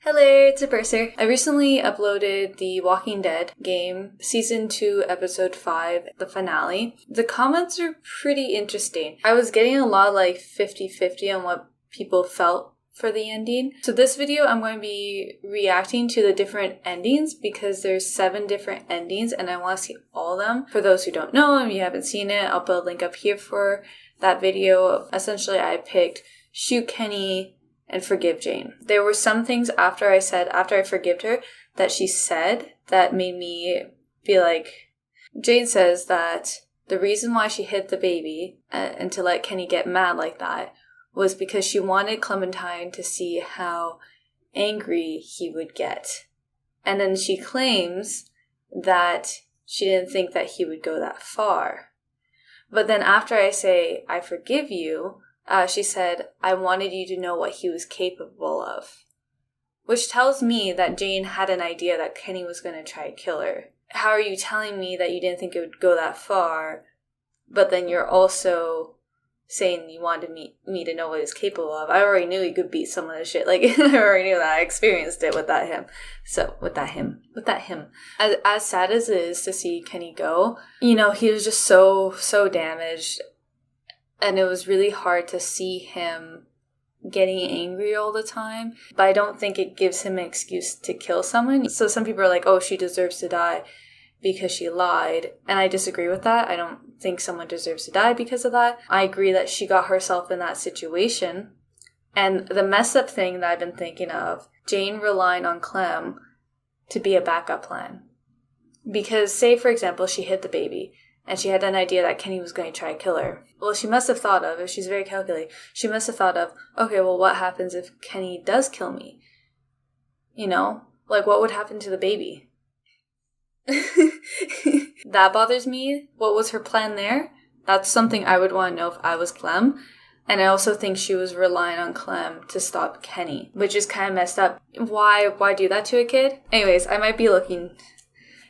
Hello, it's a Bursar. I recently uploaded the Walking Dead game, Season 2, Episode 5, the finale. The comments are pretty interesting. I was getting a lot like 50-50 on what people felt for the ending. So this video, I'm going to be reacting to the different endings because there's 7 different endings and I want to see all of them. For those who don't know and you haven't seen it, I'll put a link up here for that video. Essentially, I picked shoot Kenny and forgive Jane. There were some things after I forgived her that she said that made me feel like Jane says that the reason why she hid the baby and to let Kenny get mad like that was because she wanted Clementine to see how angry he would get. And then she claims that she didn't think that he would go that far. But then after I say, I forgive you, she said, I wanted you to know what he was capable of. Which tells me that Jane had an idea that Kenny was going to try to kill her. How are you telling me that you didn't think it would go that far, but then you're also saying you wanted me to know what he was capable of? I already knew he could beat someone to shit. Like, I already knew that. I experienced it with that him. With that him. As sad as it is to see Kenny go, he was just so damaged. And it was really hard to see him getting angry all the time. But I don't think it gives him an excuse to kill someone. So some people are like, oh, she deserves to die because she lied. And I disagree with that. I don't think someone deserves to die because of that. I agree that she got herself in that situation. And the messed up thing that I've been thinking of, Jane relying on Clem to be a backup plan. Because say, for example, she hid the baby. And she had an idea that Kenny was going to try to kill her. Well, she must have thought of, if she's very calculating, she must have thought of, okay, well, what happens if Kenny does kill me? Like, what would happen to the baby? That bothers me. What was her plan there? That's something I would want to know if I was Clem. And I also think she was relying on Clem to stop Kenny, which is kind of messed up. Why do that to a kid? Anyways, I might be looking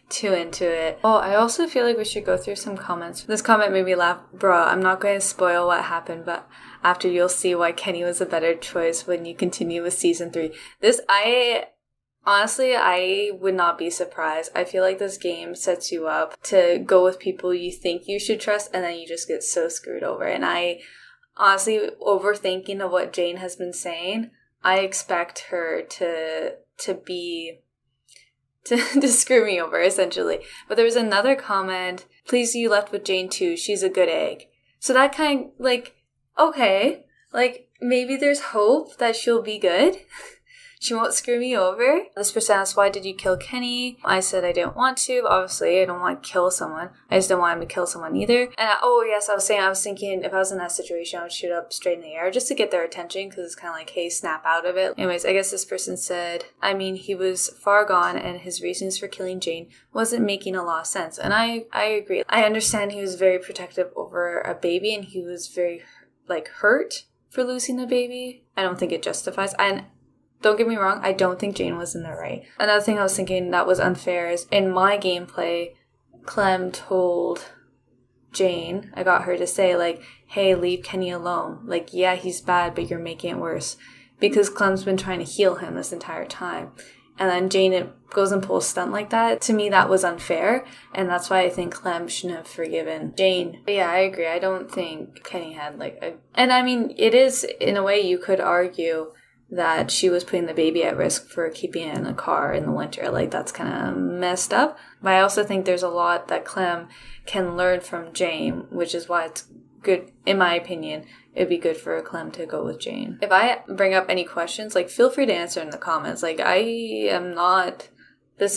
too into it. Oh, I also feel like we should go through some comments. This comment made me laugh. Bruh, I'm not going to spoil what happened, but after you'll see why Kenny was a better choice when you continue with season 3. I would not be surprised. I feel like this game sets you up to go with people you think you should trust and then you just get so screwed over. And I honestly, overthinking of what Jane has been saying, I expect her to screw me over, essentially. But there was another comment, please you left with Jane too, she's a good egg. So that kind of, okay, maybe there's hope that she'll be good. She won't screw me over. This person asked, why did you kill Kenny? I said I didn't want to. Obviously, I don't want to kill someone. I just don't want him to kill someone either. And I was thinking if I was in that situation, I would shoot up straight in the air just to get their attention because it's kind of like, hey, snap out of it. Anyways, I guess this person said, he was far gone and his reasons for killing Jane wasn't making a lot of sense. And I agree. I understand he was very protective over a baby and he was very, hurt for losing the baby. I don't think it justifies. And don't get me wrong, I don't think Jane was in the right. Another thing I was thinking that was unfair is in my gameplay, Clem told Jane, I got her to say, hey, leave Kenny alone. Yeah, he's bad, but you're making it worse. Because Clem's been trying to heal him this entire time. And then Jane goes and pulls a stunt like that. To me, that was unfair. And that's why I think Clem shouldn't have forgiven Jane. But yeah, I agree. I don't think Kenny had, it is, in a way, you could argue that she was putting the baby at risk for keeping it in a car in the winter. That's kind of messed up. But I also think there's a lot that Clem can learn from Jane, which is why it's good, in my opinion, it'd be good for Clem to go with Jane. If I bring up any questions, feel free to answer in the comments. This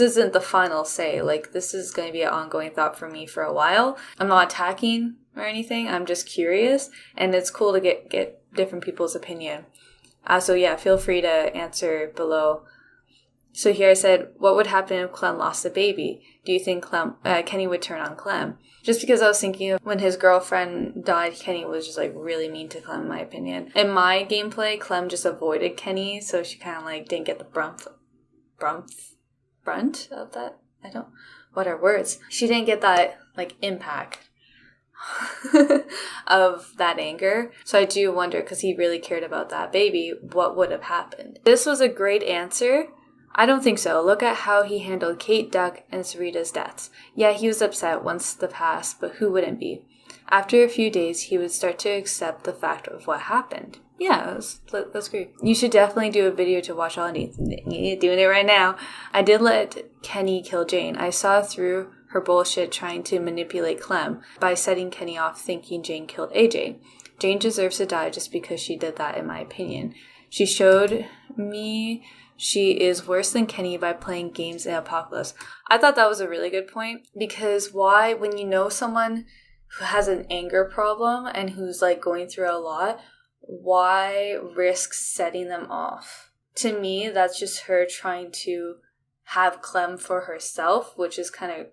isn't the final say. This is going to be an ongoing thought for me for a while. I'm not attacking or anything. I'm just curious. And it's cool to get different people's opinion. So yeah, feel free to answer below. So here I said, what would happen if Clem lost the baby? Do you think Kenny would turn on Clem? Just because I was thinking of when his girlfriend died, Kenny was just really mean to Clem, in my opinion. In my gameplay, Clem just avoided Kenny, so she kind of didn't get the brunt of that. What are words? She didn't get that impact. of that anger. So I do wonder, because he really cared about that baby, what would have happened. This was a great answer. I don't think so. Look at how he handled Kate, Duck, and Sarita's deaths. Yeah, he was upset once the past, but who wouldn't be? After a few days, he would start to accept the fact of what happened. Yeah, that's great. You should definitely do a video to watch all of these. Doing it right now. I did let Kenny kill Jane. I saw through her bullshit trying to manipulate Clem by setting Kenny off thinking Jane killed AJ. Jane deserves to die just because she did that, in my opinion. She showed me she is worse than Kenny by playing games in Apocalypse. I thought that was a really good point, because why, when you know someone who has an anger problem and who's like going through a lot, why risk setting them off? To me, that's just her trying to have Clem for herself, which is kind of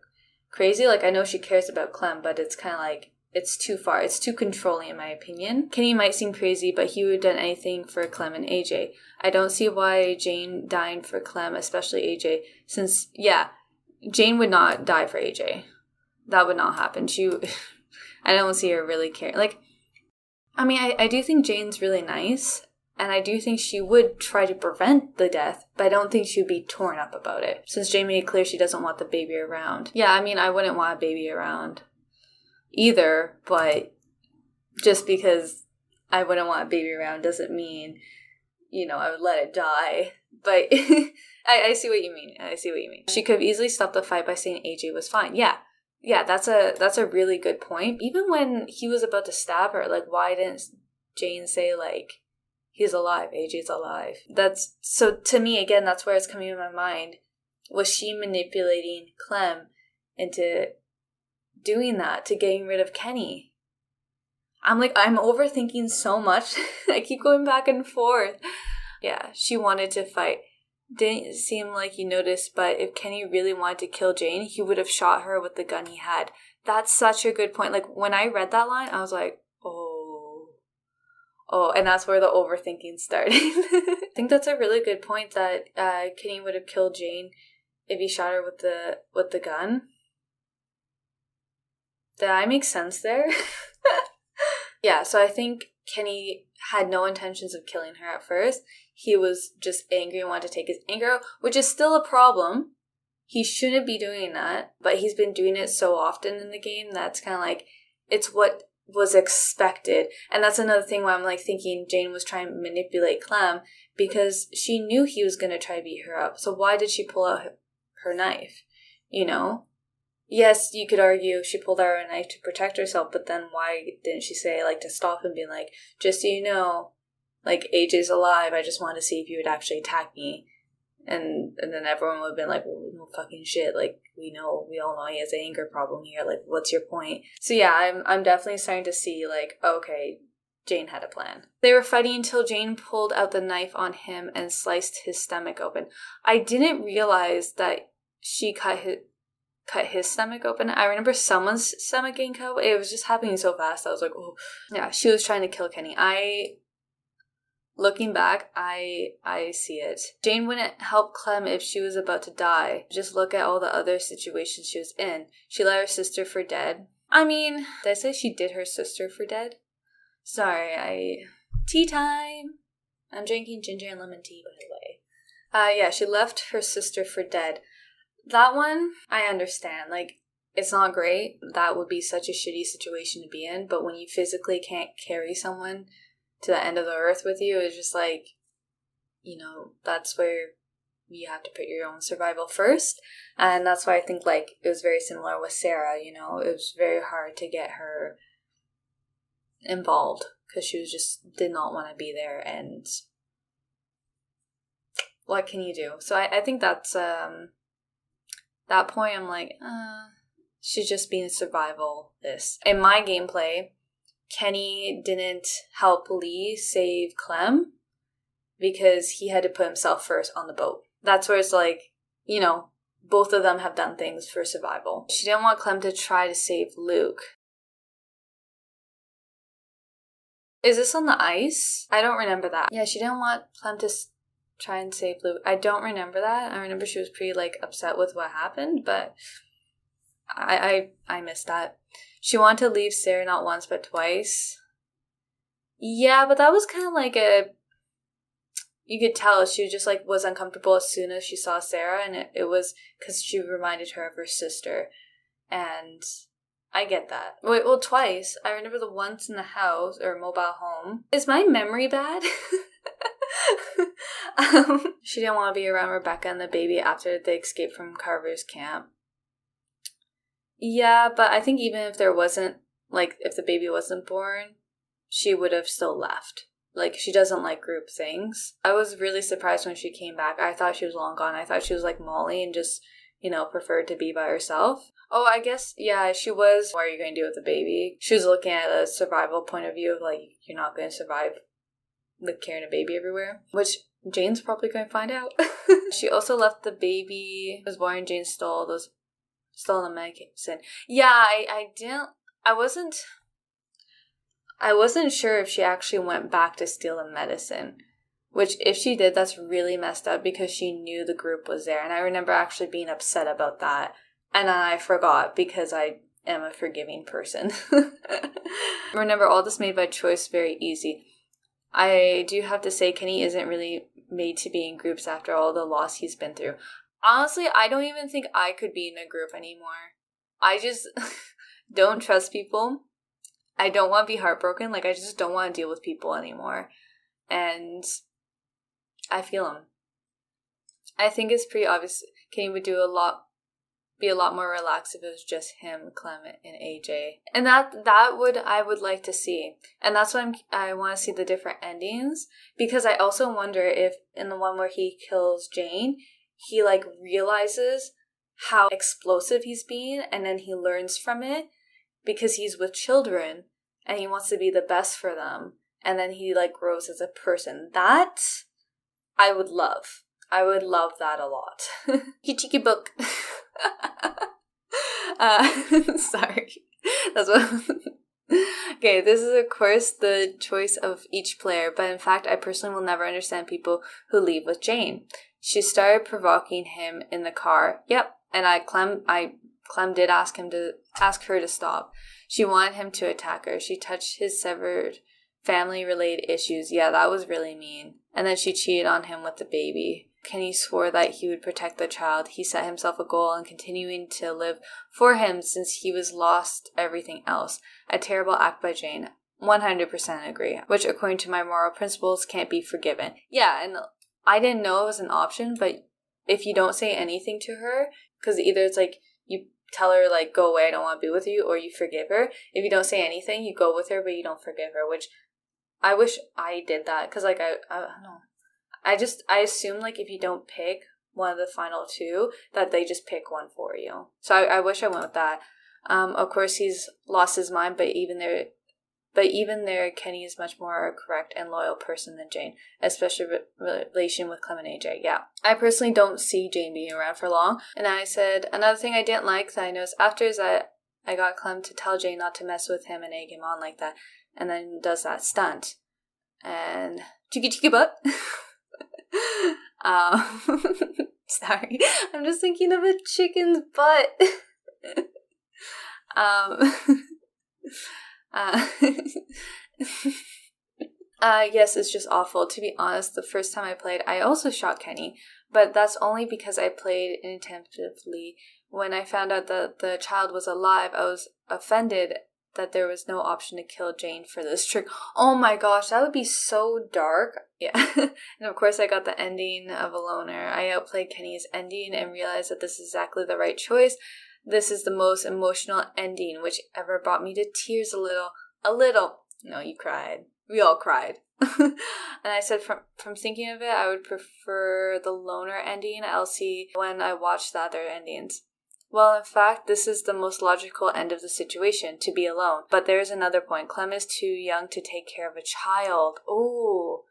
crazy. Like, I know she cares about Clem, but it's kind of like, it's too far. It's too controlling, in my opinion. Kenny might seem crazy, but he would have done anything for Clem and AJ. I don't see why Jane dying for Clem, especially AJ, since, yeah, Jane would not die for AJ. That would not happen. I don't see her really caring. Like, I mean, I do think Jane's really nice, and I do think she would try to prevent the death, but I don't think she would be torn up about it, since Jane made it clear she doesn't want the baby around. Yeah, I mean, I wouldn't want a baby around either, but just because I wouldn't want a baby around doesn't mean, I would let it die. But I see what you mean. She could have easily stopped the fight by saying AJ was fine. Yeah, that's a really good point. Even when he was about to stab her, like, why didn't Jane say, like, he's alive, AJ's alive? So to me, again, that's where it's coming in my mind. Was she manipulating Clem into doing that, to getting rid of Kenny? I'm overthinking so much. I keep going back and forth. Yeah, she wanted to fight. Didn't seem like he noticed, but if Kenny really wanted to kill Jane, he would have shot her with the gun he had. That's such a good point. Like, when I read that line, I was like, oh, and that's where the overthinking started. I think that's a really good point, that Kenny would have killed Jane if he shot her with the gun. Did I make sense there? Yeah, so I think Kenny had no intentions of killing her at first. He was just angry and wanted to take his anger out, which is still a problem. He shouldn't be doing that, but he's been doing it so often in the game that's kind of like, it's what was expected. And that's another thing why I'm like thinking Jane was trying to manipulate Clem, because she knew he was going to try to beat her up. So why did she pull out her knife? Yes, you could argue she pulled out her knife to protect herself, but then why didn't she say, like, to stop him, being like, just so you know, like, AJ's alive, I just wanted to see if you would actually attack me. And then everyone would have been like, well, no fucking shit, like, we all know he has an anger problem here, like, what's your point? So yeah, I'm definitely starting to see, like, okay, Jane had a plan. They were fighting until Jane pulled out the knife on him and sliced his stomach open. I didn't realize that she cut his stomach open. I remember someone's stomach getting cut. It was just happening so fast. I was like, oh. Yeah, she was trying to kill Kenny. Looking back, I see it. Jane wouldn't help Clem if she was about to die. Just look at all the other situations she was in. She let her sister for dead. I mean, did I say she did her sister for dead? Sorry, tea time! I'm drinking ginger and lemon tea, by the way. Yeah, she left her sister for dead. That one, I understand. Like, it's not great. That would be such a shitty situation to be in. But when you physically can't carry someone to the end of the earth with you, it's just like, that's where you have to put your own survival first. And that's why I think, like, it was very similar with Sarah. It was very hard to get her involved because she did not want to be there. And what can you do? So I think that's that point. I'm like, she's just being survivalist. In my gameplay, Kenny didn't help Lee save Clem because he had to put himself first on the boat. That's where it's like, both of them have done things for survival. She didn't want Clem to try to save Luke. Is this on the ice? I don't remember that. Yeah, she didn't want Clem to try and save Luke. I don't remember that. I remember she was pretty, like, upset with what happened, but I missed that. She wanted to leave Sarah not once but twice. Yeah, but that was kind of like you could tell she just like was uncomfortable as soon as she saw Sarah, and it was because she reminded her of her sister. And I get that. Wait, well, twice. I remember the once in the house or mobile home. Is my memory bad? She didn't want to be around Rebecca and the baby after they escaped from Carver's camp. Yeah, but I think even if there wasn't, like, if the baby wasn't born, she would have still left. Like, she doesn't like group things. I was really surprised when she came back. I thought she was long gone. I thought she was like Molly and just, preferred to be by herself. Oh, I guess, yeah, she was. What are you going to do with the baby? She was looking at a survival point of view of, like, you're not going to survive with carrying a baby everywhere, which Jane's probably going to find out. She also left the baby, was born, and Jane stole the medicine. Yeah, I wasn't sure if she actually went back to steal the medicine. Which, if she did, that's really messed up because she knew the group was there. And I remember actually being upset about that. And then I forgot because I am a forgiving person. Remember, all this made by choice very easy. I do have to say, Kenny isn't really made to be in groups after all the loss he's been through. Honestly, I don't even think I could be in a group anymore. I just don't trust people. I don't want to be heartbroken. Like, I just don't want to deal with people anymore. And I feel him. I think it's pretty obvious Kenny would be a lot more relaxed if it was just him, Clement, and AJ. And I would like to see. And that's why I want to see the different endings. Because I also wonder if in the one where he kills Jane, he like realizes how explosive he's being and then he learns from it because he's with children and he wants to be the best for them. And then he like grows as a person. That I would love. I would love that a lot. Cheeky book. Sorry. That's what. Okay, this is of course the choice of each player, but in fact I personally will never understand people who leave with Jane. She started provoking him in the car. Yep, and Clem did ask her to stop. She wanted him to attack her. She touched his severed family-related issues. Yeah, that was really mean. And then she cheated on him with the baby. Kenny swore that he would protect the child. He set himself a goal and continuing to live for him since he was lost everything else. A terrible act by Jane. 100% agree. Which, according to my moral principles, can't be forgiven. Yeah, and I didn't know it was an option, but if you don't say anything to her, because either it's like you tell her, like, go away, I don't want to be with you, or you forgive her. If you don't say anything, you go with her, but you don't forgive her, which I wish I did that, because, like, I don't know. I assume, like, if you don't pick one of the final two, that they just pick one for you. So I wish I went with that. Of course, he's lost his mind, but even there, Kenny is much more a correct and loyal person than Jane, especially relation with Clem and AJ. Yeah. I personally don't see Jane being around for long. And I said, another thing I didn't like that I noticed after is that I got Clem to tell Jane not to mess with him and egg him on like that, and then does that stunt. And cheeky butt. Sorry, I'm just thinking of a chicken's butt. Yes, it's just awful. To be honest, the first time I played, I also shot Kenny, but that's only because I played inattentively. When I found out that the child was alive, I was offended that there was no option to kill Jane for this trick. Oh my gosh, that would be so dark. Yeah. And of course I got the ending of a loner. I outplayed Kenny's ending and realized that this is exactly the right choice. This is the most emotional ending, which ever brought me to tears a little. No, you cried. We all cried. And I said from thinking of it, I would prefer the loner ending. I'll see when I watch the other endings. Well, in fact, this is the most logical end of the situation, to be alone. But there is another point. Clem is too young to take care of a child. Ooh.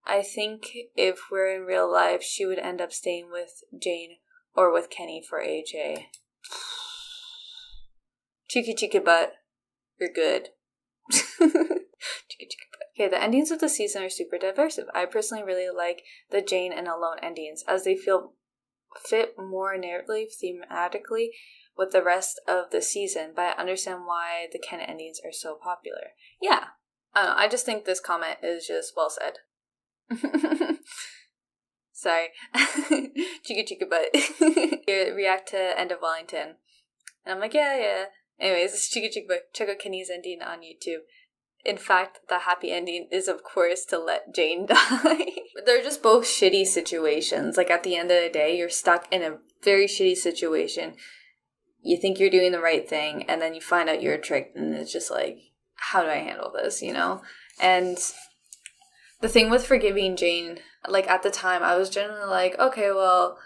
I think if we're in real life, she would end up staying with Jane or with Kenny for AJ. Cheeky butt. You're good. Cheeky butt. Okay, the endings of the season are super diverse. I personally really like the Jane and Alone endings, as they feel fit more narratively, thematically with the rest of the season, but I understand why the canon endings are so popular. Yeah. I don't know, I just think this comment is just well said. Sorry. Chica chica butt. React to End of Wellington. And I'm like, yeah. Anyways, it's Chica chica butt. Check out Kenny's ending on YouTube. In fact, the happy ending is, of course, to let Jane die. They're just both shitty situations. Like, at the end of the day, you're stuck in a very shitty situation. You think you're doing the right thing, and then you find out you're tricked, and it's just like, how do I handle this, you know? And the thing with forgiving Jane, like, at the time, I was generally like, okay, well,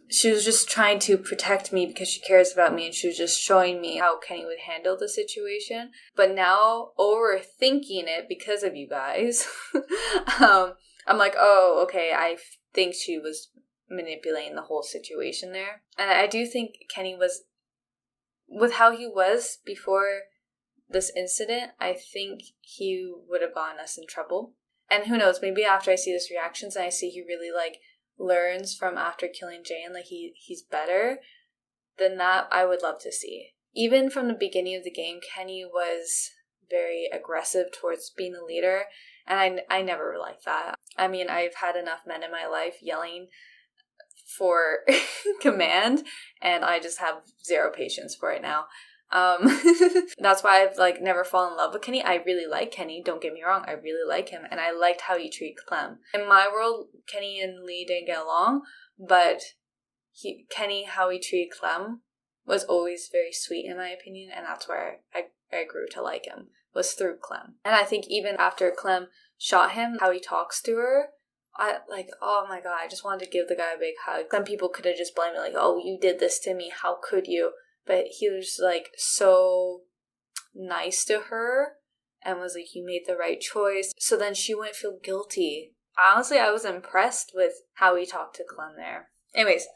she was just trying to protect me because she cares about me, and she was just showing me how Kenny would handle the situation. But now, overthinking it because of you guys, I'm like, oh, okay, I think she was manipulating the whole situation there. And I do think Kenny was, with how he was before this incident, I think he would have gotten us in trouble. And who knows, maybe after I see this reactions and I see he really, like, learns from after killing Jane, like, he's better, then that I would love to see. Even from the beginning of the game, Kenny was very aggressive towards being a leader, and I never liked that. I mean, I've had enough men in my life yelling for command, and I just have zero patience for it now. That's why I've, like, never fallen in love with Kenny. I really like Kenny, don't get me wrong, I really like him, and I liked how he treated Clem. In my world, Kenny and Lee didn't get along, but Kenny, how he treated Clem was always very sweet in my opinion, and that's where I grew to like him, was through Clem. And I think even after Clem shot him, how he talks to her, I, like, oh my god, I just wanted to give the guy a big hug. Some people could have just blamed me, like, oh, you did this to me, how could you? But he was, like, so nice to her and was like, you made the right choice. So then she wouldn't feel guilty. Honestly, I was impressed with how he talked to Clem there. Anyways,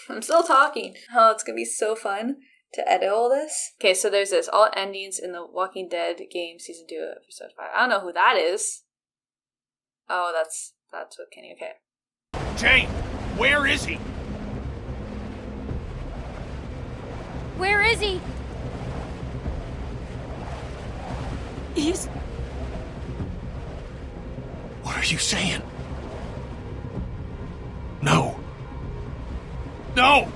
I'm still talking. Oh, it's gonna be so fun to edit all this. Okay, so there's this. All endings in the Walking Dead game, Season 2, Episode 5. I don't know who that is. Oh, that's what Kenny, okay. Jane, where is he? Where is he? He's... What are you saying? No. No!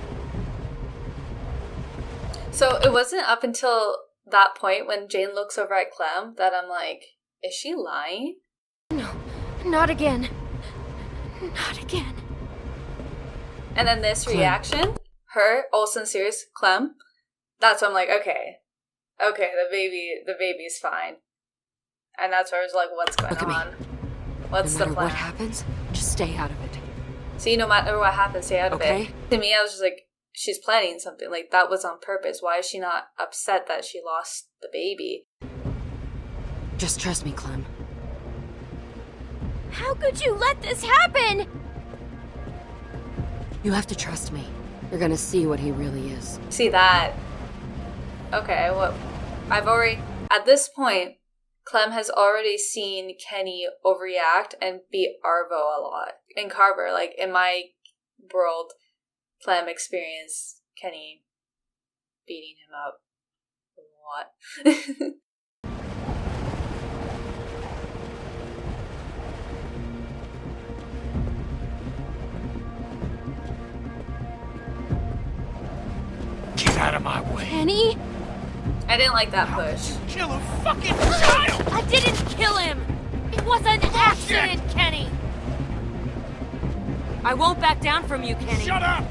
So it wasn't up until that point when Jane looks over at Clem that I'm like, is she lying? No, not again. Not again. And then this Clem. Reaction, her, all sincere, Clem, that's when I'm like, okay, the baby's fine. And that's where I was like, what's going on? What's the plan? No matter what happens, just stay out of it. See, no matter what happens, stay out of Okay. it. To me, I was just like, she's planning something. Like, that was on purpose. Why is she not upset that she lost the baby? Just trust me, Clem. How could you let this happen? You have to trust me. You're gonna see what he really is. See that? Okay, well, at this point, Clem has already seen Kenny overreact and beat Arvo a lot. In Carver, like, in my world, Clem experienced Kenny beating him up a lot. Get out of my way. Kenny? I didn't like that push. Kill a fucking child! I didn't kill him! It was an accident, Kenny! I won't back down from you, Kenny. Shut up!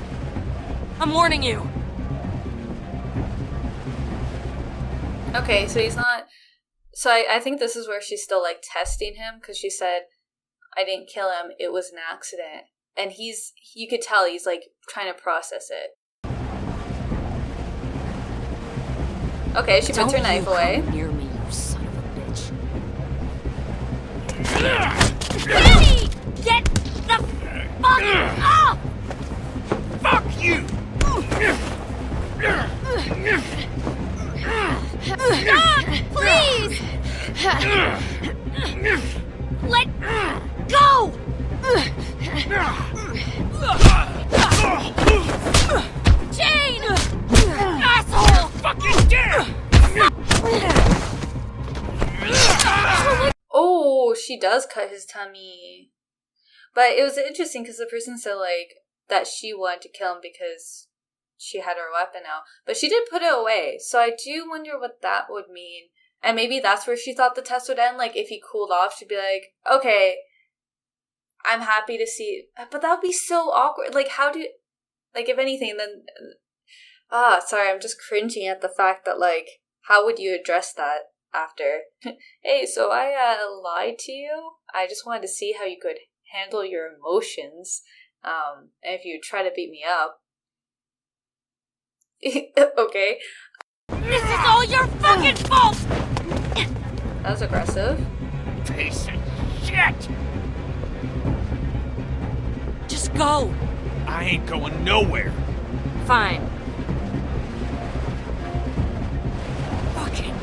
I'm warning you. Okay, so he's not... So I think this is where she's still, like, testing him, because she said, I didn't kill him, it was an accident. And you could tell he's, like, trying to process it. Okay, she puts her knife away. Come near me, you son of a bitch. Kenny! Get the fuck off! Fuck you! Stop! Please! Let go! does cut his tummy. But it was interesting because the person said, like, that she wanted to kill him because she had her weapon out. But she did put it away. So I do wonder what that would mean. And maybe that's where she thought the test would end. Like, if he cooled off, she'd be like, okay, I'm happy to see. But that would be so awkward. Like, how do... Like, if anything, then... sorry, I'm just cringing at the fact that, like, how would you address that after? Hey, so I lied to you? I just wanted to see how you could handle your emotions. And if you try to beat me up. Okay. This is all your fucking fault! That was aggressive. Piece of shit! Just go. I ain't going nowhere. Fine. Fucking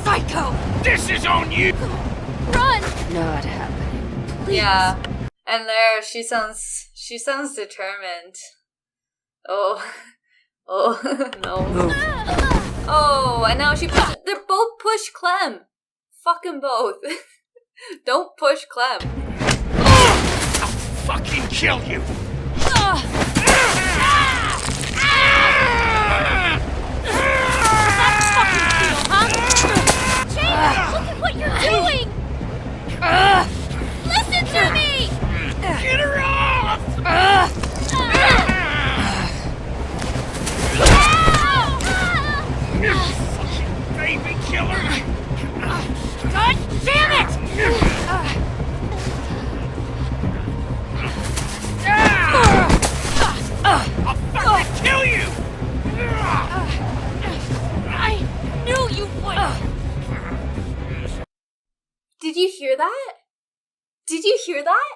psycho! This is on you! Run! Not happening. Please. Yeah. And there, she sounds determined. Oh. Oh, no. Move. Oh, and now they're both push Clem. Fucking both. Don't push Clem. I'll fucking kill you! James, look at what you're doing! Listen to me! Get her off! You fucking baby killer! God damn it! I'll fucking kill you! I knew you would! Did you hear that? Did you hear that?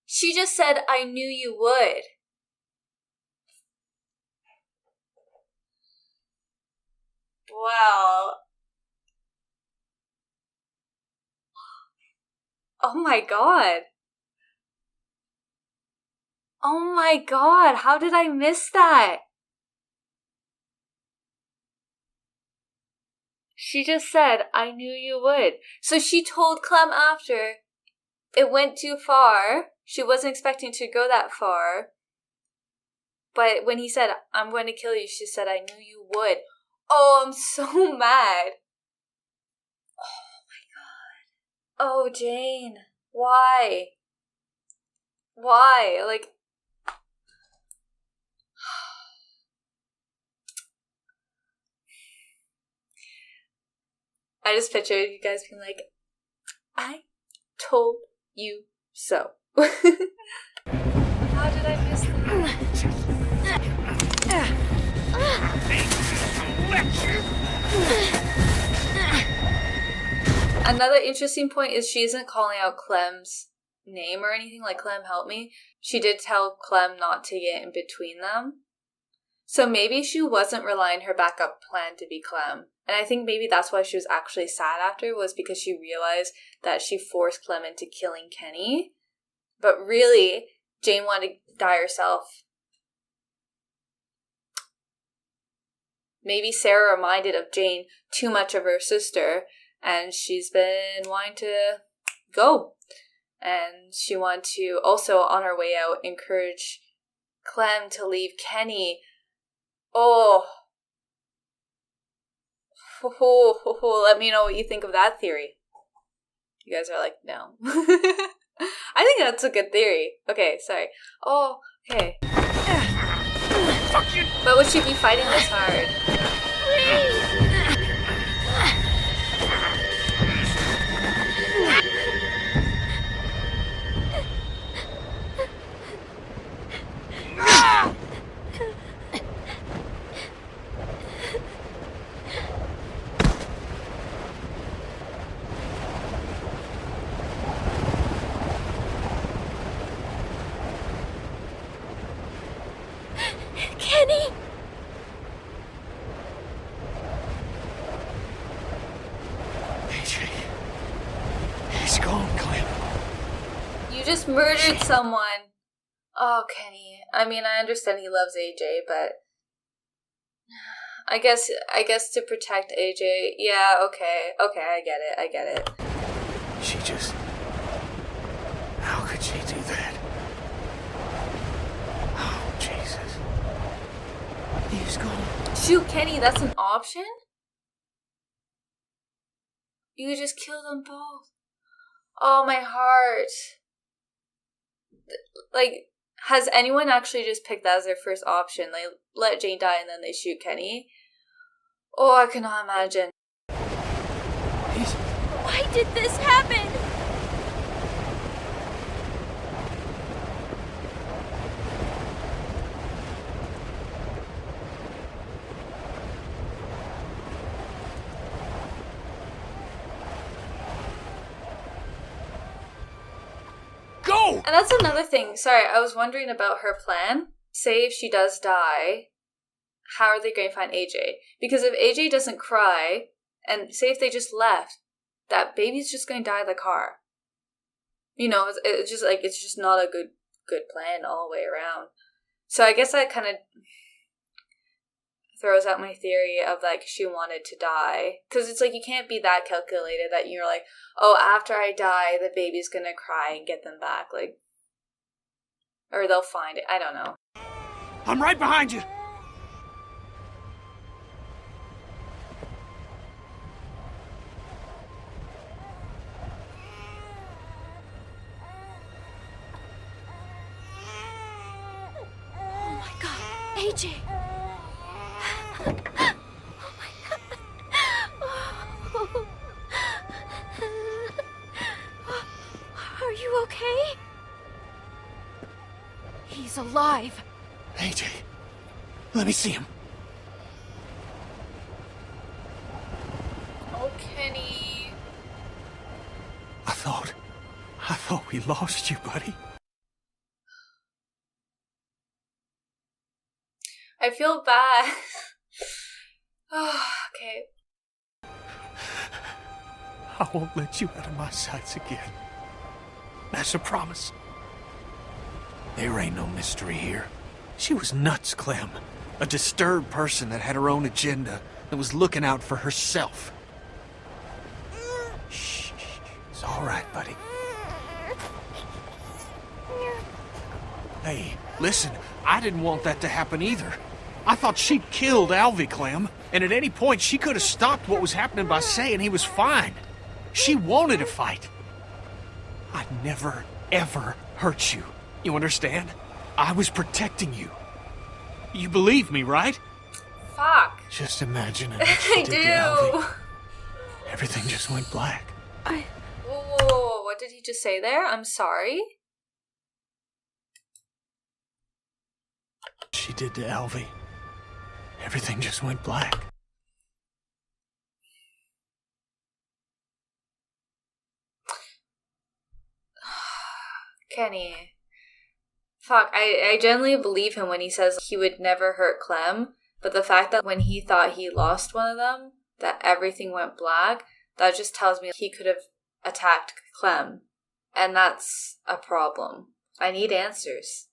She just said, I knew you would. Well. Oh my god. Oh my god, how did I miss that? She just said, I knew you would. So she told Clem after it went too far. She wasn't expecting to go that far. But when he said, I'm going to kill you, she said, I knew you would. Oh, I'm so mad. Oh my god. Oh, Jane. Why? Why? Like... I just pictured you guys being like, I told you so. How did I miss that? Another interesting point is she isn't calling out Clem's name or anything, like, Clem, help me. She did tell Clem not to get in between them. So maybe she wasn't relying her backup plan to be Clem. And I think maybe that's why she was actually sad after, was because she realized that she forced Clem into killing Kenny. But really, Jane wanted to die herself. Maybe Sarah reminded of Jane too much of her sister, and she's been wanting to go. And she wanted to also, on her way out, encourage Clem to leave Kenny. Oh, let me know what you think of that theory. You guys are like, no. I think that's a good theory. Okay, sorry. Oh, okay. But would she be fighting this hard? Kenny! AJ. He's gone, Clem. You just murdered someone. Oh, Kenny. I mean, I understand he loves AJ, but I guess to protect AJ. Yeah, okay, I get it. She just... How could she do that? Oh, Jesus. He's gone. Shoot Kenny, that's an option? You could just kill them both. Oh, my heart. Like, has anyone actually just picked that as their first option? Like, let Jane die and then they shoot Kenny? Oh, I cannot imagine. Why did this happen? Go! And that's another thing. Sorry, I was wondering about her plan. Say if she does die, how are they going to find AJ? Because if AJ doesn't cry, and say if they just left, that baby's just going to die in the car. You know, it's just like, it's just not a good plan all the way around. So I guess that kind of throws out my theory of like she wanted to die. Because it's like you can't be that calculated that you're like, oh, after I die, the baby's going to cry and get them back. Like, or they'll find it. I don't know. I'm right behind you! Oh my god, AJ! Oh my god. Oh. Are you okay? He's alive. AJ, let me see him. Oh, Kenny. I thought we lost you, buddy. I feel bad. Oh, okay. I won't let you out of my sights again. That's a promise. There ain't no mystery here. She was nuts, Clem. A disturbed person that had her own agenda, that was looking out for herself. Shh. It's all right, buddy. Hey, listen, I didn't want that to happen either. I thought she'd killed Alvy, Clem, and at any point she could have stopped what was happening by saying he was fine. She wanted to fight. I'd never, ever hurt you. You understand? I was protecting you. You believe me, right? Fuck. Just imagine what she I did to Alvy. do. Everything just went black. Whoa, what did he just say there? I'm sorry. She did to Alvy. Everything just went black. Kenny. Fuck, I genuinely believe him when he says he would never hurt Clem, but the fact that when he thought he lost one of them, that everything went black, that just tells me he could have attacked Clem. And that's a problem. I need answers.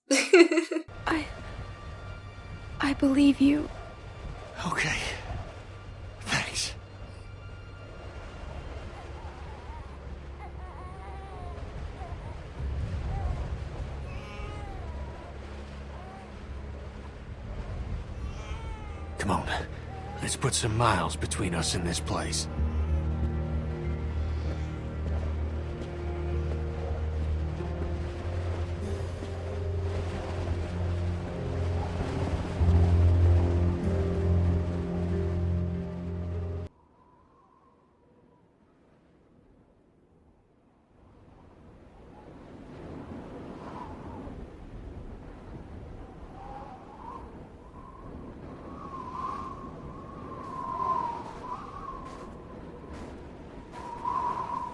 I believe you. Okay. Thanks. Come on. Let's put some miles between us and this place.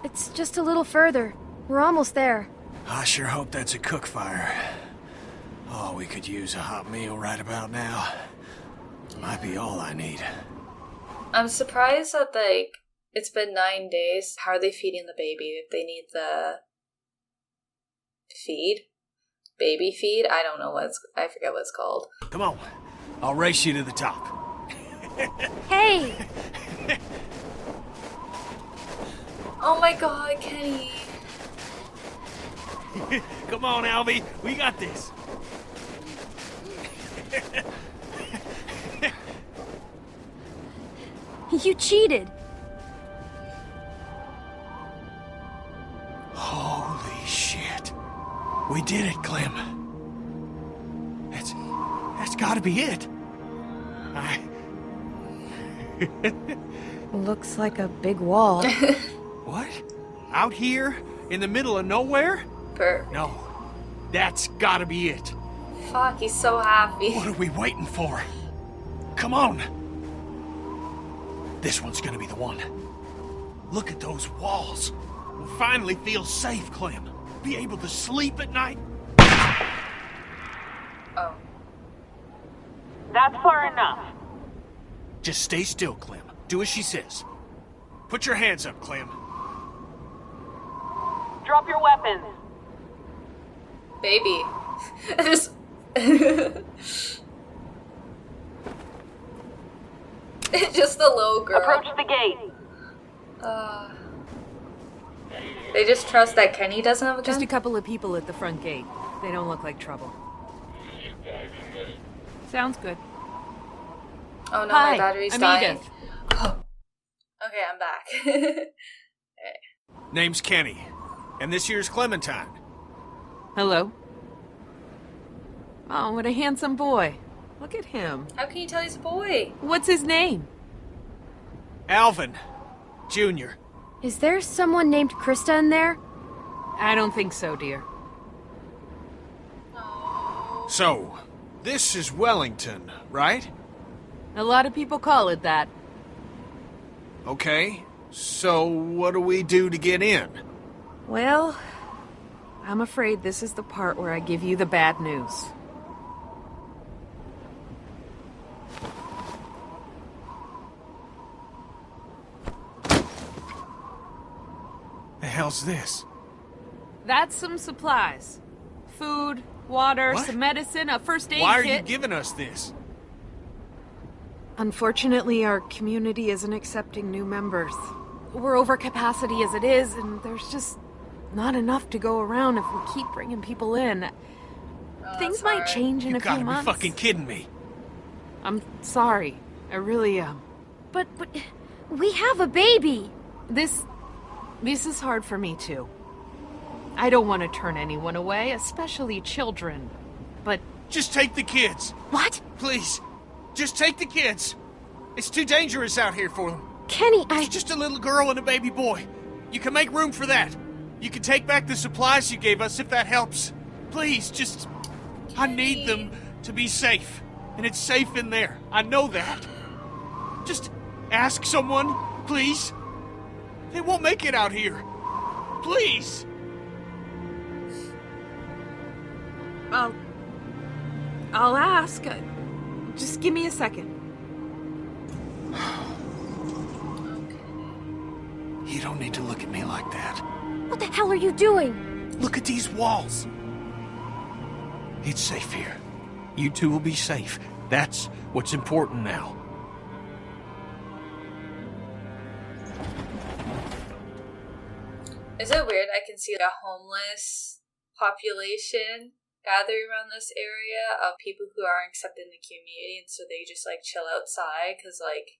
It's just a little further. We're almost there. I sure hope that's a cook fire. Oh, we could use a hot meal right about now. Might be all I need. I'm surprised that, like, it's been 9 days. How are they feeding the baby? If they need the feed? Baby feed? I don't know I forget what it's called. Come on. I'll race you to the top. Hey! Oh my god, Kenny. Come on, Alvy. We got this. You cheated. Holy shit. We did it, Clem. That's gotta be it. Looks like a big wall. What? Out here? In the middle of nowhere? No. That's gotta be it. Fuck, he's so happy. What are we waiting for? Come on. This one's gonna be the one. Look at those walls. We'll finally feel safe, Clem. Be able to sleep at night. Oh. That's far enough. Just stay still, Clem. Do as she says. Put your hands up, Clem. Drop your weapons. Baby. Just... just the little girl. Approach the gate. They just trust that Kenny doesn't have a gun? Just a couple of people at the front gate. They don't look like trouble. Sounds good. Oh no, Hi, my battery's I'm dying. Edith. Oh. Okay, I'm back. Name's Kenny. And this here's Clementine. Hello. Oh, what a handsome boy. Look at him. How can you tell he's a boy? What's his name? Alvin. Jr. Is there someone named Krista in there? I don't think so, dear. So, this is Wellington, right? A lot of people call it that. Okay. So, what do we do to get in? Well, I'm afraid this is the part where I give you the bad news. The hell's this? That's some supplies. Food, water, What? some medicine, a first aid Why are kit. you giving us this? Unfortunately, our community isn't accepting new members. We're over capacity as it is, and there's just not enough to go around if we keep bringing people in. Things might alright. change in You a few gotta be months. fucking kidding me. I'm sorry. I really am. But we have a baby. This is hard for me too. I don't want to turn anyone away, especially children. But Just take the kids. What? Please. Just take the kids. It's too dangerous out here for them. Kenny, It's just a little girl and a baby boy. You can make room for that. You can take back the supplies you gave us if that helps. Please, just... I need them to be safe. And it's safe in there. I know that. Just ask someone, please. They won't make it out here. Please. I'll ask. Just give me a second. You don't need to look at me like that. what the hell are you doing? Look at these walls. It's safe here. You two will be safe. That's what's important now. Is it weird I can see a homeless population gathering around this area of people who aren't accepted in the community, and so they just like chill outside because like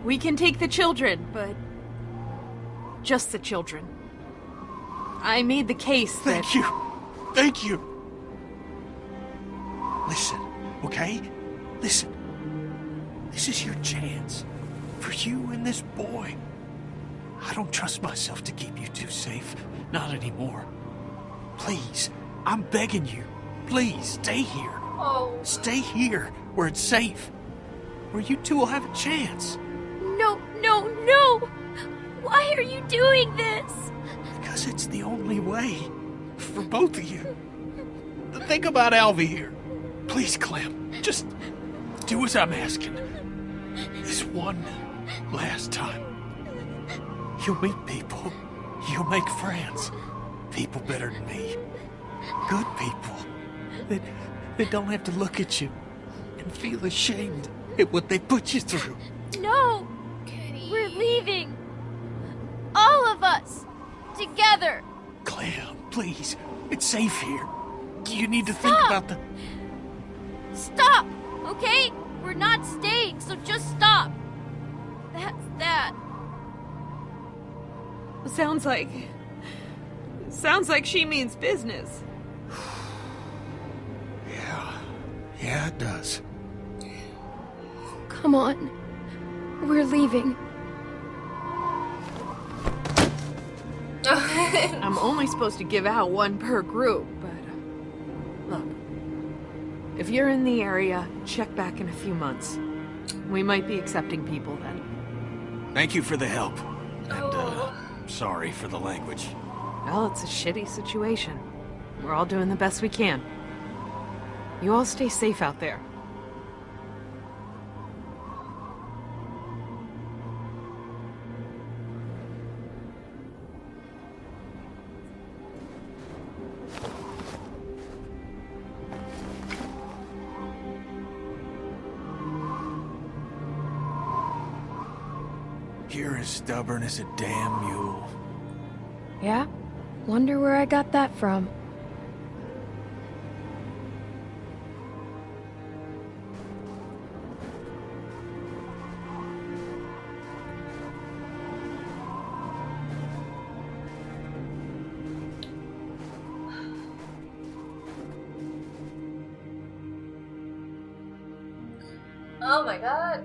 We can take the children, but just the children. I made the case that... Thank you. Thank you. Listen, okay? Listen. This is your chance. For you and this boy. I don't trust myself to keep you two safe. Not anymore. Please, I'm begging you. Please, stay here. oh Stay here, where it's safe. Where you two will have a chance. No, no, no! Why are you doing this? Because it's the only way. For both of you. Think about Alvy here. Please, Clem. Just do as I'm asking. This one last time. You'll meet people. You'll make friends. People better than me. Good people. That don't have to look at you and feel ashamed at what they put you through. No! We're leaving. All of us. Together. Clem, please. It's safe here. You need to think Stop! about the... Stop, okay? We're not staying, so just stop. That's that. Sounds like she means business. Yeah, it does. Come on. We're leaving. I'm only supposed to give out one per group, but look. If you're in the area, check back in a few months. We might be accepting people then. Thank you for the help. And, sorry for the language. Well, it's a shitty situation. We're all doing the best we can. You all stay safe out there. You're as stubborn as a damn mule. Yeah? Wonder where I got that from. Oh my god.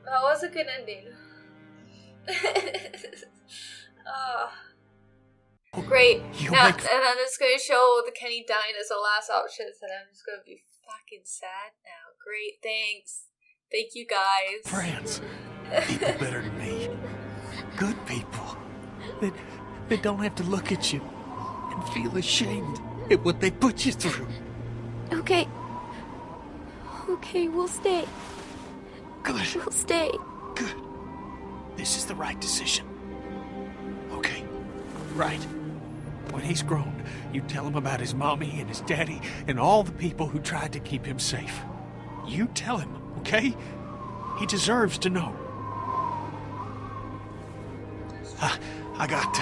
That was a good ending. Great. Now, and I'm just going to show the Kenny dying as the last option, and I'm just going to be fucking sad now. Great, thanks. Thank you guys. Friends. People better than me. Good people. That don't have to look at you and feel ashamed at what they put you through. Okay. Okay, we'll stay. Good. We'll stay. Good. This is the right decision. Okay. Right. When he's grown, you tell him about his mommy and his daddy and all the people who tried to keep him safe. You tell him, okay? He deserves to know. I got,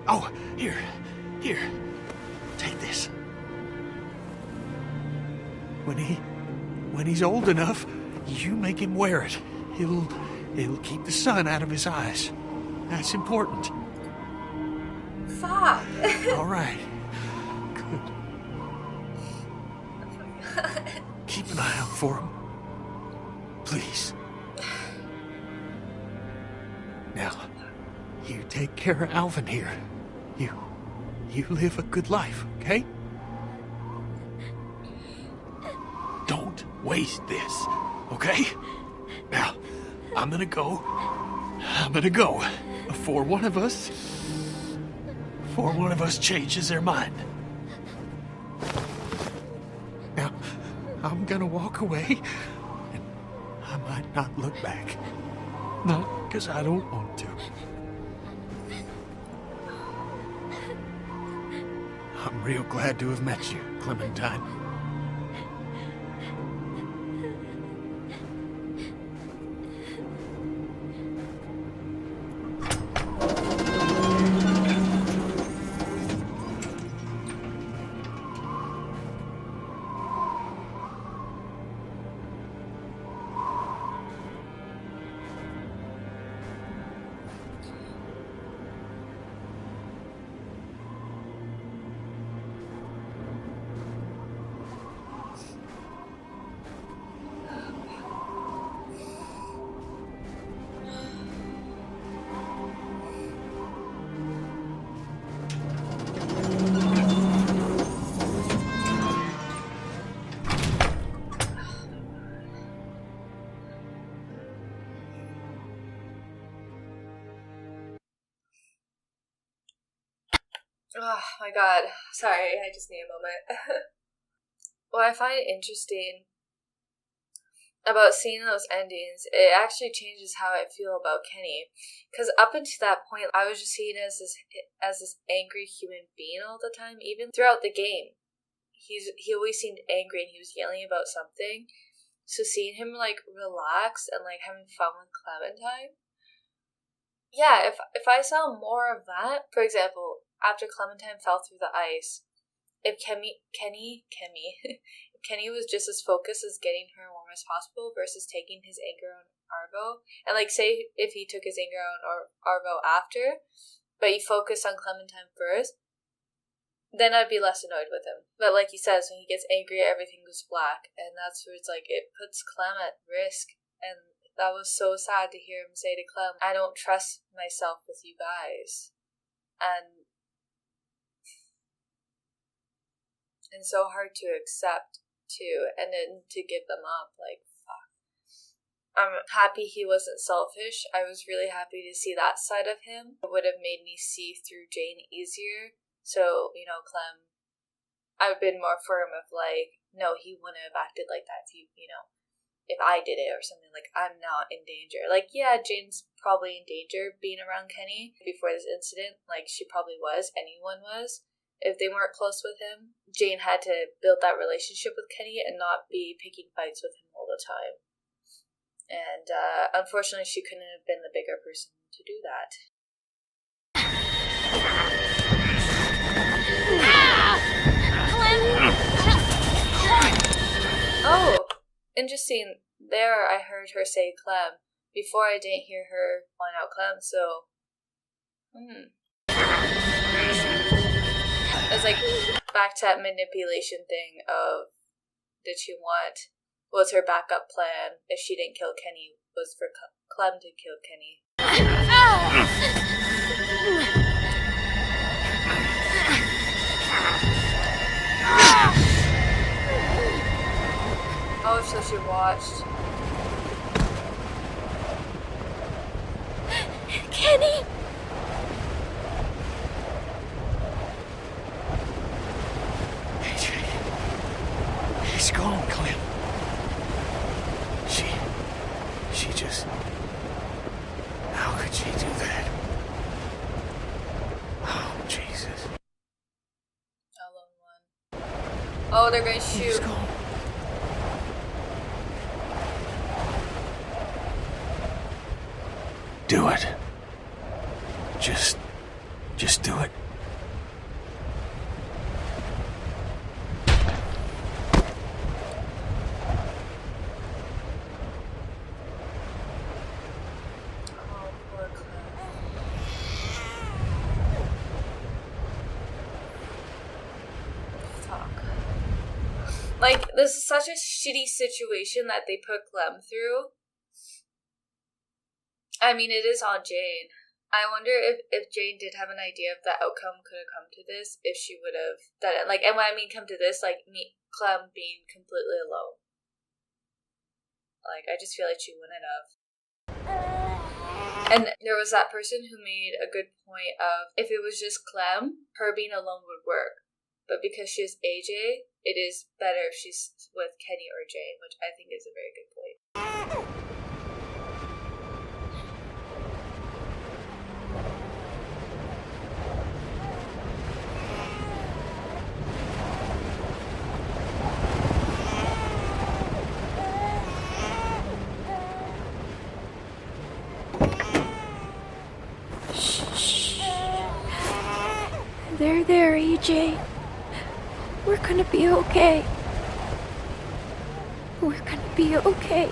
Oh, here. Take this. When he's old enough, you make him wear it. It'll keep the sun out of his eyes. That's important. Fuck. All right. Good. Keep an eye out for him. Please. Now, you take care of Alvin here. You live a good life, okay? Don't waste this, okay? Now, I'm gonna go before one of us changes their mind. Now, I'm gonna walk away, and I might not look back. Not because I don't want to. I'm real glad to have met you, Clementine. Oh my god. Sorry, I just need a moment. What I find interesting about seeing those endings, it actually changes how I feel about Kenny. Because up until that point, I was just seeing him as this angry human being all the time. Even throughout the game, he always seemed angry and he was yelling about something. So seeing him like relax and like having fun with Clementine, yeah. If I saw more of that, for example, after Clementine fell through the ice, if Kenny was just as focused as getting her in Warmest Hospital versus taking his anger on Arvo, and like say if he took his anger on Arvo after, but he focused on Clementine first, then I'd be less annoyed with him. But like he says, when he gets angry, everything goes black, and that's where it's like it puts Clem at risk. And that was so sad to hear him say to Clem, "I don't trust myself with you guys," and so hard to accept too, and then to give them up. Like, fuck. I'm happy he wasn't selfish. I was really happy to see that side of him. It would have made me see through Jane easier. So, you know, Clem, I've been more firm of like, no, he wouldn't have acted like that if if I did it or something. Like, I'm not in danger. Like, yeah, Jane's probably in danger being around Kenny before this incident. Like, she probably was. Anyone was. If they weren't close with him, Jane had to build that relationship with Kenny and not be picking fights with him all the time. And unfortunately, she couldn't have been the bigger person to do that. Oh, interesting. There I heard her say Clem. Before I didn't hear her calling out Clem, so... It's like back to that manipulation thing of was her backup plan if she didn't kill Kenny was for Clem to kill Kenny. Oh, so she watched. Kenny! AJ. He's gone, Clem. She just... How could she do that? Oh, Jesus. Lone one. Oh, they're gonna shoot. He's gone. Do it. Just do it. Oh, poor Clem. Fuck. Like, this is such a shitty situation that they put Clem through. I mean, it is on Jane. I wonder if Jane did have an idea of the outcome could have come to this, if she would have done it. Like, and when I mean come to this, like, Clem being completely alone. Like, I just feel like she wouldn't have. And there was that person who made a good point of, if it was just Clem, her being alone would work. But because she's AJ, it is better if she's with Kenny or Jane, which I think is a very good point. There, AJ. We're gonna be okay. We're gonna be okay.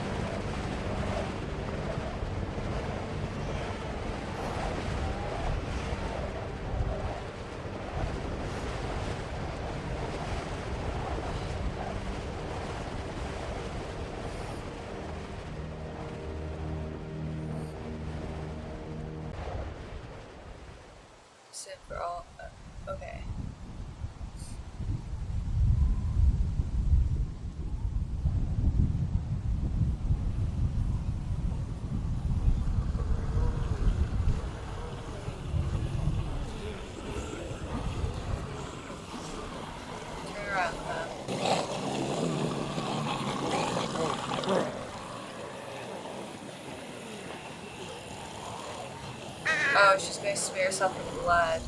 Sit for all. Okay. Turn around, Clem. Oh, she's gonna smear herself with blood.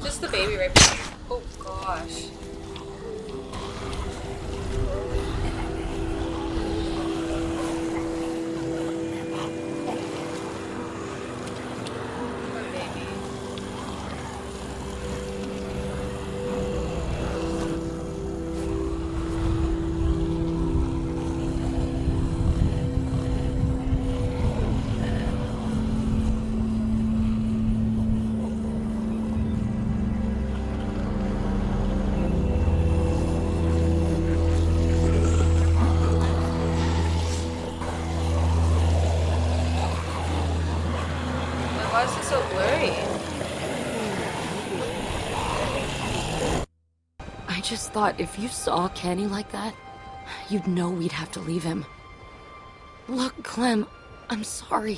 Just the baby right behind. Oh gosh. Poor baby. Why is it so blurry? I just thought if you saw Kenny like that, you'd know we'd have to leave him. Look, Clem, I'm sorry.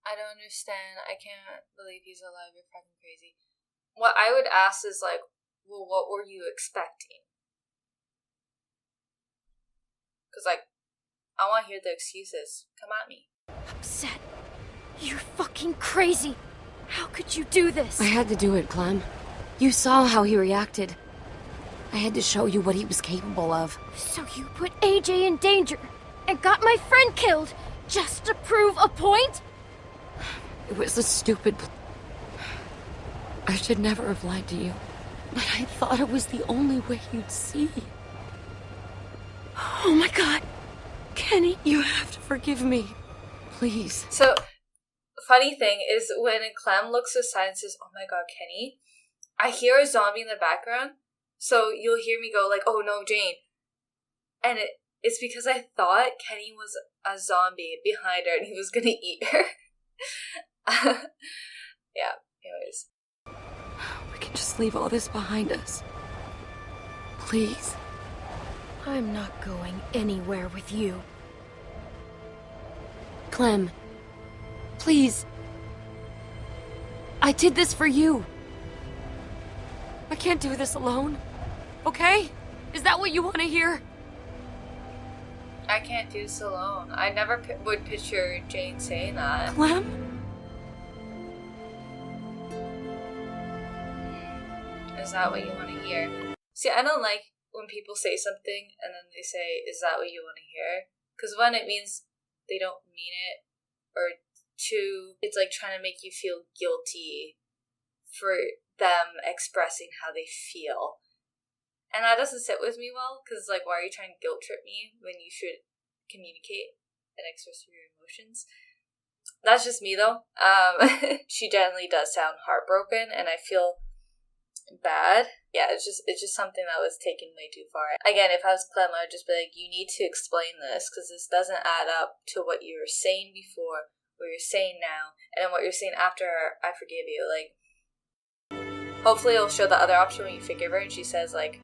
I don't understand. I can't believe he's alive. You're fucking crazy. What I would ask is like, well, what were you expecting? Because like, I want to hear the excuses. Come at me. Upset. You're fucking crazy. How could you do this? I had to do it, Clem. You saw how he reacted. I had to show you what he was capable of. So you put AJ in danger and got my friend killed just to prove a point? It was a stupid... I should never have lied to you. But I thought it was the only way you'd see. Oh my god. Kenny, you have to forgive me. Please. So, funny thing is when Clem looks aside and says, "Oh my god, Kenny," I hear a zombie in the background. So you'll hear me go like, "Oh no, Jane," and it's because I thought Kenny was a zombie behind her and he was gonna eat her. Yeah. Anyways. We can just leave all this behind us. Please. I'm not going anywhere with you. Clem. Please. I did this for you. I can't do this alone. Okay? Is that what you want to hear? I can't do this alone. I never would picture Jane saying that. Clem? Is that what you want to hear? See, I don't like when people say something and then they say, "Is that what you want to hear?" Because one, it means they don't mean it, or two, it's like trying to make you feel guilty for them expressing how they feel. And that doesn't sit with me well, because like, why are you trying to guilt trip me when you should communicate and express your emotions? That's just me though. She generally does sound heartbroken, and I feel bad. Yeah, it's just something that was taken way too far. Again, if I was Clem, I would just be like, you need to explain this, because this doesn't add up to what you were saying before, what you're saying now, and then what you're saying after I forgive you. Like, hopefully it'll show the other option when you forgive her and she says like,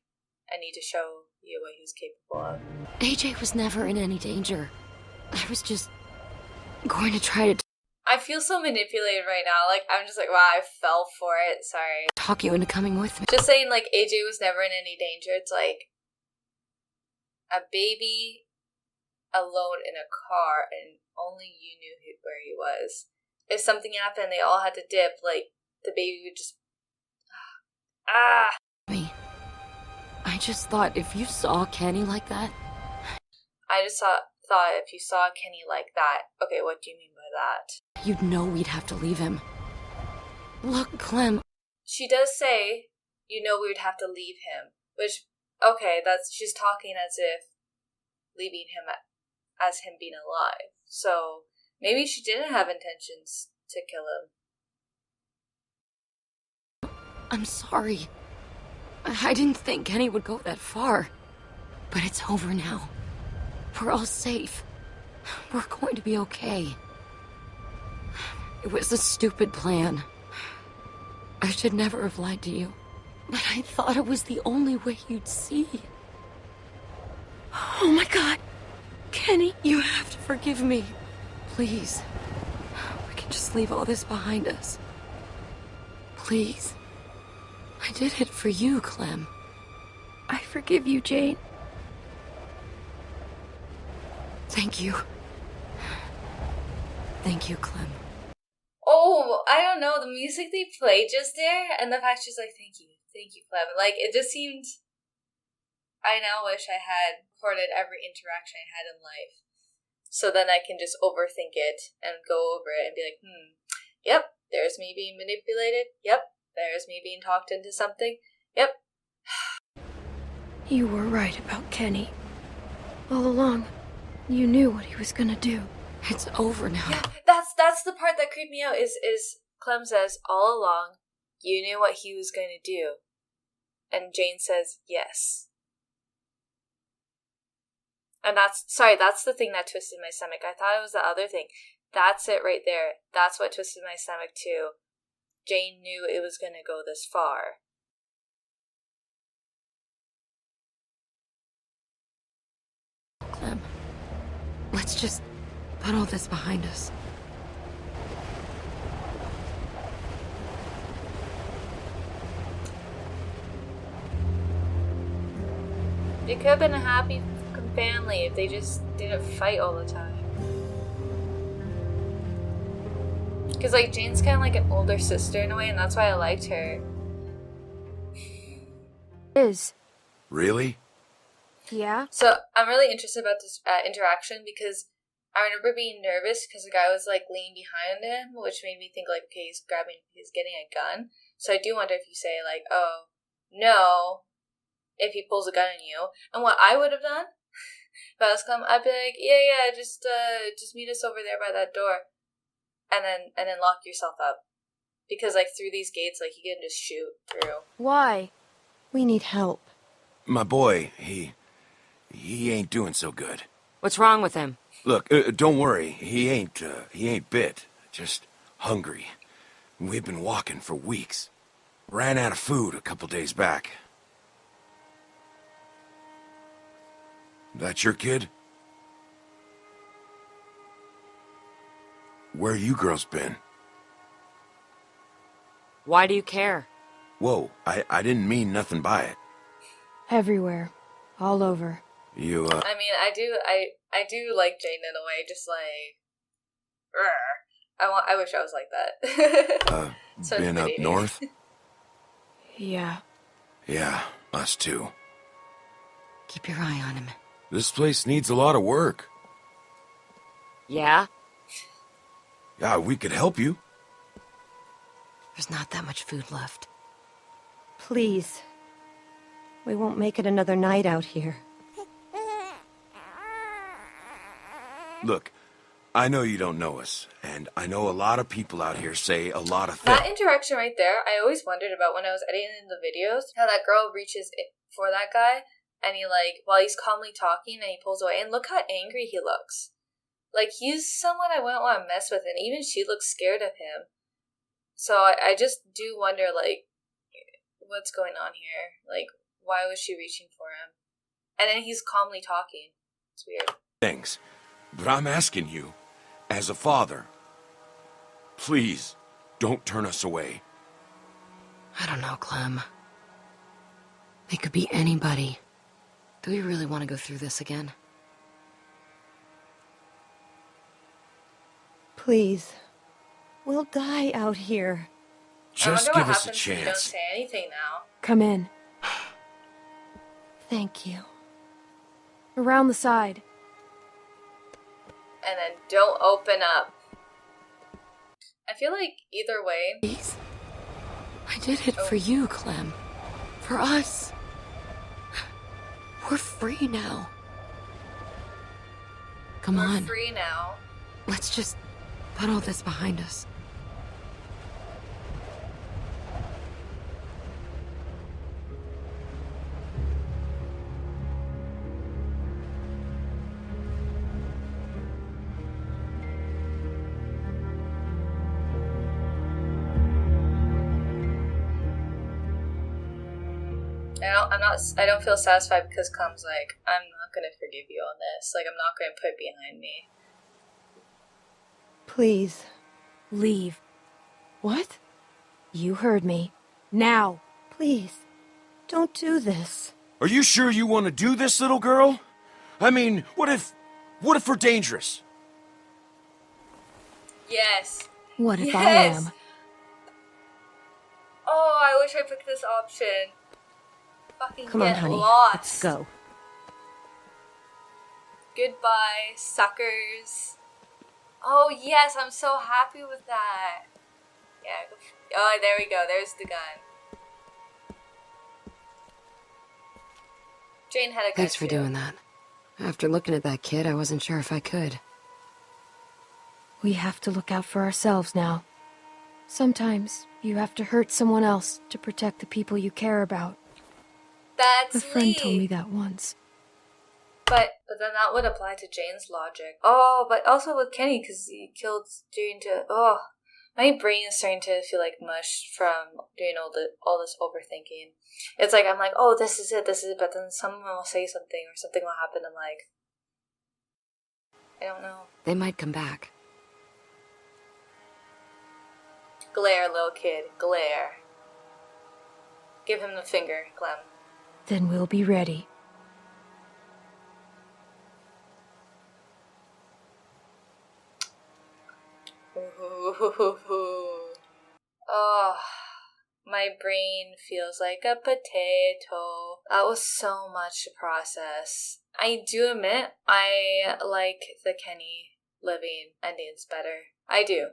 I need to show you what he was capable of. AJ was never in any danger. I was just going to try to I feel so manipulated right now. Like, I'm just like, wow, I fell for it. Sorry. talk you into coming with me. Just saying, like, AJ was never in any danger. It's like a baby alone in a car and only you knew where he was. If something happened, they all had to dip, like, the baby would just... Me. I just thought if you saw Kenny like that... I just thought if you saw Kenny like that... Okay, what do you mean by that? You'd know we'd have to leave him. Look, Clem... She does say, you know we would have to leave him. Which, okay, she's talking as if leaving him as him being alive. So, maybe she didn't have intentions to kill him. I'm sorry. I didn't think Kenny would go that far. But it's over now. We're all safe. We're going to be okay. It was a stupid plan. I should never have lied to you. But I thought it was the only way you'd see. Oh my god. Kenny, you have to forgive me. Please. We can just leave all this behind us. Please. I I did it for you, Clem. I forgive you, Jane. Thank you. Thank you, Clem. Oh, I don't know. The music they played just there, and the fact she's like, thank you, Clem. Like, it just seemed. I now wish I had recorded every interaction I had in life. So then I can just overthink it and go over it and be like, yep, there's me being manipulated. Yep, there's me being talked into something. Yep. You were right about Kenny. All along, you knew what he was gonna do. It's over now. Yeah, that's the part that creeped me out is Clem says, all along, you knew what he was going to do. And Jane says, yes. And that's the thing that twisted my stomach. I thought it was the other thing. That's it right there. That's what twisted my stomach too. Jane knew it was going to go this far. Clem, let's just put all this behind us. It could have been a happy family if they just didn't fight all the time. Because, like, Jane's kind of like an older sister in a way, and that's why I liked her. Is. Really? Yeah? So, I'm really interested about this interaction because I remember being nervous because the guy was, like, leaning behind him, which made me think, like, okay, he's getting a gun. So I do wonder if you say, like, oh, no, if he pulls a gun on you. And what I would have done, if I was Clem, I'd be like, yeah, just meet us over there by that door. And then lock yourself up. Because, like, through these gates, like, you can just shoot through. Why? We need help. My boy, he ain't doing so good. What's wrong with him? Look, don't worry. He ain't bit. Just hungry. We've been walking for weeks. Ran out of food a couple days back. That your kid? Where you girls been? Why do you care? Whoa, I didn't mean nothing by it. Everywhere. All over. You, I mean, I do like Jane in a way, just like, I wish I was like that. So been up north? Yeah. Yeah, us too. Keep your eye on him. This place needs a lot of work. Yeah? Yeah, we could help you. There's not that much food left. Please. We won't make it another night out here. Look, I know you don't know us, and I know a lot of people out here say a lot of things. That interaction right there, I always wondered about when I was editing the videos, how that girl reaches for that guy, and he, like, while he's calmly talking, and he pulls away, and look how angry he looks. Like, he's someone I wouldn't want to mess with, and even she looks scared of him. So I just do wonder, like, what's going on here? Like, why was she reaching for him? And then he's calmly talking. It's weird. Things. But I'm asking you, as a father, please, don't turn us away. I don't know, Clem. They could be anybody. Do we really want to go through this again? Please. We'll die out here. Just I wonder give what us a happens if you don't chance. say anything now. Come in. Thank you. Around the side. And then don't open up. I feel like either way. Please? I did it for you, Clem. For us. We're free now. Come We're on. free now. Let's just put all this behind us. I don't feel satisfied because Clem's like, I'm not gonna forgive you on this. Like, I'm not gonna put it behind me. Please. Leave. What? You heard me. Now. Please, don't do this. Are you sure you want to do this, little girl? I mean, what if we're dangerous? Yes. What if I Yes. am? Oh, I wish I picked this option. Fucking Come on, get honey. lost. Let's go. Goodbye, suckers. Oh, yes, I'm so happy with that. Yeah. Oh, there we go. There's the gun. Jane had a gun. Thanks for too. doing that. After looking at that kid, I wasn't sure if I could. We have to look out for ourselves now. Sometimes you have to hurt someone else to protect the people you care about. That's A friend told Lee. me that once. But then that would apply to Jane's logic. Oh, but also with Kenny, because he killed Jane to... Oh, my brain is starting to feel like mush from doing all this overthinking. It's like, I'm like, oh, this is it, but then someone will say something, or something will happen, I'm like... I don't know. They might come back. Glare, little kid, glare. Give him the finger, Clem. Then we'll be ready. Oh, my brain feels like a potato. That was so much to process. I do admit I like the Kenny living endings better. I do.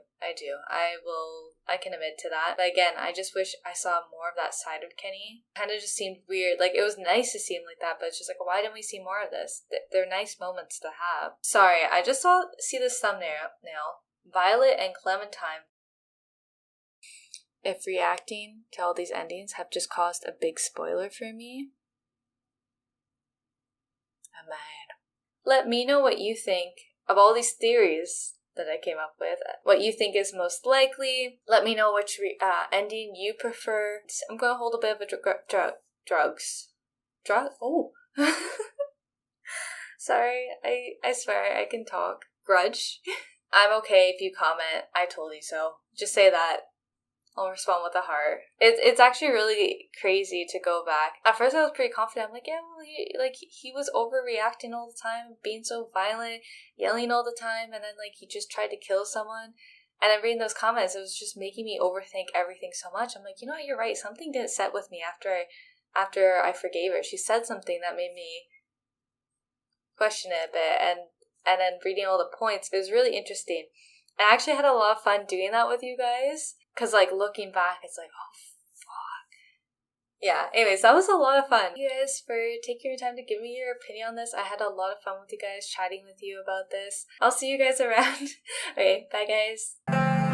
I can admit to that. But again, I just wish I saw more of that side of Kenny. Kind of just seemed weird. Like, it was nice to see him like that, but it's just like, why didn't we see more of this? They're nice moments to have. Sorry, I just see this thumbnail now. Violet and Clementine. If reacting to all these endings have just caused a big spoiler for me, I'm mad. Let me know what you think of all these theories that I came up with. What you think is most likely. Let me know which ending you prefer. I'm going to hold a bit of a drugs. Oh. Sorry, I swear I can talk. Grudge. I'm okay if you comment, I told you so. Just say that. I'll respond with a heart. It's actually really crazy to go back. At first I was pretty confident. I'm like, yeah, well, he was overreacting all the time, being so violent, yelling all the time, and then he just tried to kill someone. And then reading those comments, it was just making me overthink everything so much. I'm like, you know what, you're right. Something didn't set with me after I forgave her. She said something that made me question it a bit, and then reading all the points, it was really interesting. I actually had a lot of fun doing that with you guys. Because, looking back, it's like, oh, fuck. Yeah, anyways, that was a lot of fun. Thank you guys for taking your time to give me your opinion on this. I had a lot of fun with you guys, chatting with you about this. I'll see you guys around. Okay, bye, guys.